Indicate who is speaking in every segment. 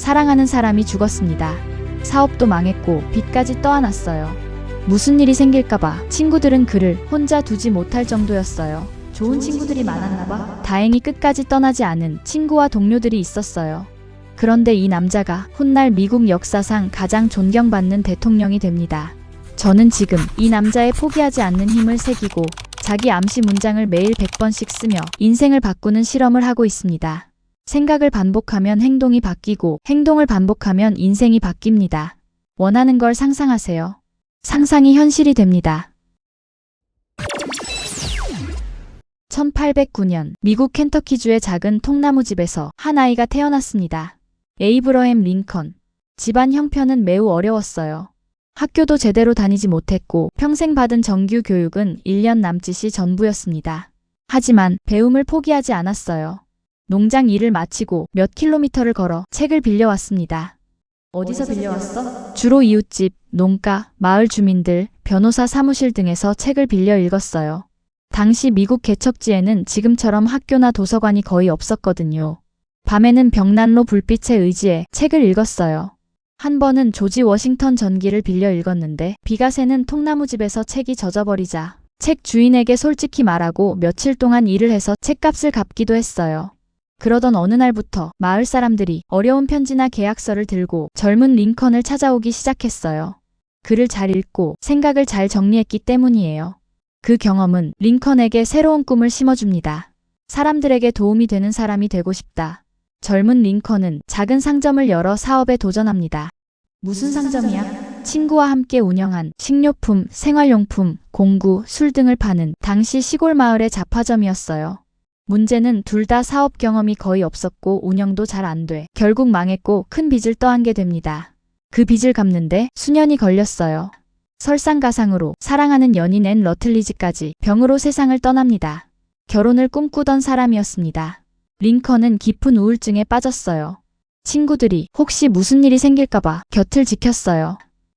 Speaker 1: 사랑하는 사람이 죽었습니다. 사업도 망했고 빚까지 떠안았어요. 무슨 일이 생길까봐 친구들은 그를 혼자 두지 못할 정도였어요. 좋은 친구들이 많았나봐. 다행히 끝까지 떠나지 않은 친구와 동료들이 있었어요. 그런데 이 남자가 훗날 미국 역사상 가장 존경받는 대통령이 됩니다. 저는 지금 이 남자의 포기하지 않는 힘을 새기고 자기 암시 문장을 매일 100번씩 쓰며 인생을 바꾸는 실험을 하고 있습니다. 생각을 반복하면 행동이 바뀌고 행동을 반복하면 인생이 바뀝니다. 원하는 걸 상상하세요. 상상이 현실이 됩니다. 1809년 미국 켄터키주의 작은 통나무집에서 한 아이가 태어났습니다. 에이브러햄 링컨. 집안 형편은 매우 어려웠어요. 학교도 제대로 다니지 못했고 평생 받은 정규 교육은 1년 남짓이 전부였습니다. 하지만 배움을 포기하지 않았어요. 농장 일을 마치고 몇 킬로미터를 걸어 책을 빌려왔습니다. 어디서 빌려왔어? 주로 이웃집, 농가, 마을 주민들, 변호사 사무실 등에서 책을 빌려 읽었어요. 당시 미국 개척지에는 지금처럼 학교나 도서관이 거의 없었거든요. 밤에는 벽난로 불빛에 의지해 책을 읽었어요. 한 번은 조지 워싱턴 전기를 빌려 읽었는데 비가 새는 통나무집에서 책이 젖어버리자 책 주인에게 솔직히 말하고 며칠 동안 일을 해서 책값을 갚기도 했어요. 그러던 어느 날부터 마을 사람들이 어려운 편지나 계약서를 들고 젊은 링컨을 찾아오기 시작했어요. 글을 잘 읽고 생각을 잘 정리했기 때문이에요. 그 경험은 링컨에게 새로운 꿈을 심어줍니다. 사람들에게 도움이 되는 사람이 되고 싶다. 젊은 링컨은 작은 상점을 열어 사업에 도전합니다. 무슨 상점이야? 친구와 함께 운영한 식료품, 생활용품, 공구, 술 등을 파는 당시 시골 마을의 잡화점이었어요. 문제는 둘 다 사업 경험이 거의 없었고 운영도 잘 안 돼 결국 망했고 큰 빚을 떠안게 됩니다. 그 빚을 갚는데 수년이 걸렸어요. 설상가상으로 사랑하는 연인 앤 러틀리지까지 병으로 세상을 떠납니다. 결혼을 꿈꾸던 사람이었습니다. 링컨은 깊은 우울증에 빠졌어요. 친구들이 혹시 무슨 일이 생길까봐 곁을 지켰어요.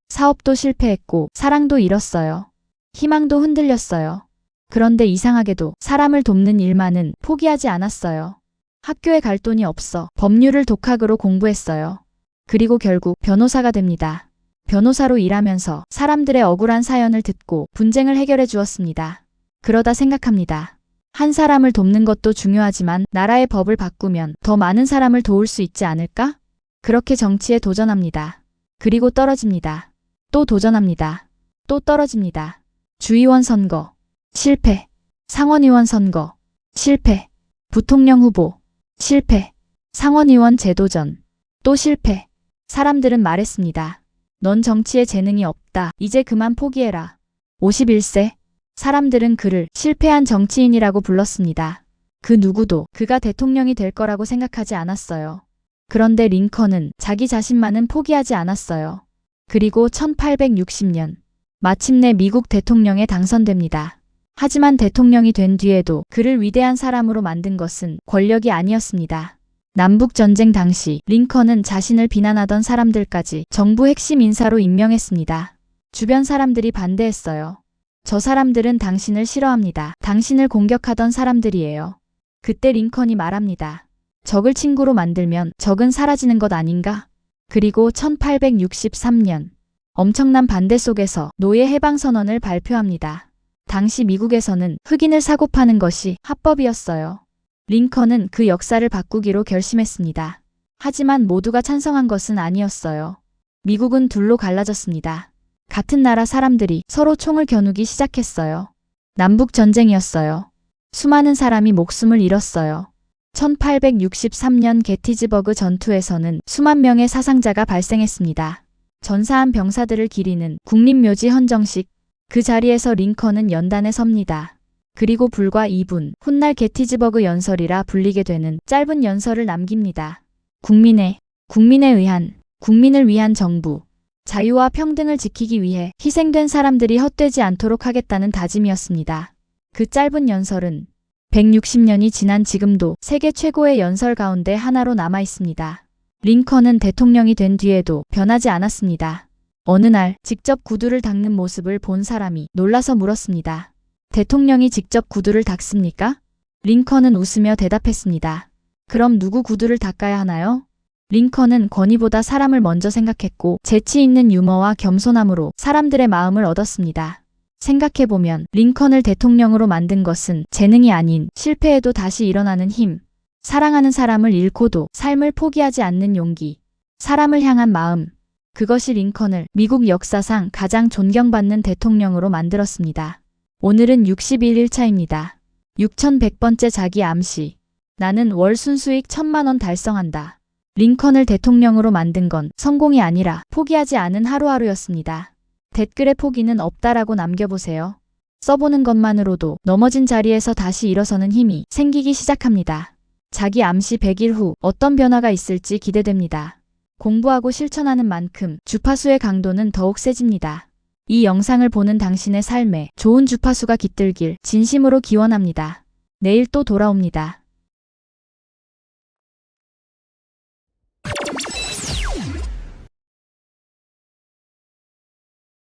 Speaker 1: 사업도 실패했고 사랑도 잃었어요. 희망도 흔들렸어요. 그런데 이상하게도 사람을 돕는 일만은 포기하지 않았어요. 학교에 갈 돈이 없어 법률을 독학으로 공부했어요. 그리고 결국 변호사가 됩니다. 변호사로 일하면서 사람들의 억울한 사연을 듣고 분쟁을 해결해 주었습니다. 그러다 생각합니다. 한 사람을 돕는 것도 중요하지만 나라의 법을 바꾸면 더 많은 사람을 도울 수 있지 않을까? 그렇게 정치에 도전합니다. 그리고 떨어집니다. 또 도전합니다. 또 떨어집니다. 주의원 선거. 실패. 상원의원 선거. 실패. 부통령 후보. 실패. 상원의원 재도전. 또 실패. 사람들은 말했습니다. 넌 정치에 재능이 없다. 이제 그만 포기해라. 51세. 사람들은 그를 실패한 정치인이라고 불렀습니다. 그 누구도 그가 대통령이 될 거라고 생각하지 않았어요. 그런데 링컨은 자기 자신만은 포기하지 않았어요. 그리고 1860년 마침내 미국 대통령에 당선됩니다. 하지만 대통령이 된 뒤에도 그를 위대한 사람으로 만든 것은 권력이 아니었습니다. 남북전쟁 당시 링컨은 자신을 비난하던 사람들까지 정부 핵심 인사로 임명했습니다. 주변 사람들이 반대했어요. 저 사람들은 당신을 싫어합니다. 당신을 공격하던 사람들이에요. 그때 링컨이 말합니다. 적을 친구로 만들면 적은 사라지는 것 아닌가? 그리고 1863년 엄청난 반대 속에서 노예 해방선언을 발표합니다. 당시 미국에서는 흑인을 사고 파는 것이 합법이었어요. 링컨은 그 역사를 바꾸기로 결심했습니다. 하지만 모두가 찬성한 것은 아니었어요. 미국은 둘로 갈라졌습니다. 같은 나라 사람들이 서로 총을 겨누기 시작했어요. 남북전쟁이었어요. 수많은 사람이 목숨을 잃었어요. 1863년 게티즈버그 전투에서는 수만 명의 사상자가 발생했습니다. 전사한 병사들을 기리는 국립묘지 헌정식. 그 자리에서 링컨은 연단에 섭니다. 그리고 불과 2분, 훗날 게티즈버그 연설이라 불리게 되는 짧은 연설을 남깁니다. 국민에 의한, 국민을 위한 정부. 자유와 평등을 지키기 위해 희생된 사람들이 헛되지 않도록 하겠다는 다짐이었습니다. 그 짧은 연설은 160년이 지난 지금도 세계 최고의 연설 가운데 하나로 남아 있습니다. 링컨은 대통령이 된 뒤에도 변하지 않았습니다. 어느 날 직접 구두를 닦는 모습을 본 사람이 놀라서 물었습니다. 대통령이 직접 구두를 닦습니까? 링컨은 웃으며 대답했습니다. 그럼 누구 구두를 닦아야 하나요? 링컨은 권위보다 사람을 먼저 생각했고 재치 있는 유머와 겸손함으로 사람들의 마음을 얻었습니다. 생각해보면 링컨을 대통령으로 만든 것은 재능이 아닌 실패해도 다시 일어나는 힘, 사랑하는 사람을 잃고도 삶을 포기하지 않는 용기, 사람을 향한 마음, 그것이 링컨을 미국 역사상 가장 존경받는 대통령으로 만들었습니다. 오늘은 61일차입니다. 6100번째 자기 암시. 나는 월 순수익 1000만원 달성한다. 링컨을 대통령으로 만든 건 성공이 아니라 포기하지 않은 하루하루였습니다. 댓글에 포기는 없다라고 남겨보세요. 써보는 것만으로도 넘어진 자리에서 다시 일어서는 힘이 생기기 시작합니다. 자기 암시 100일 후 어떤 변화가 있을지 기대됩니다. 공부하고 실천하는 만큼 주파수의 강도는 더욱 세집니다. 이 영상을 보는 당신의 삶에 좋은 주파수가 깃들길 진심으로 기원합니다. 내일 또 돌아옵니다.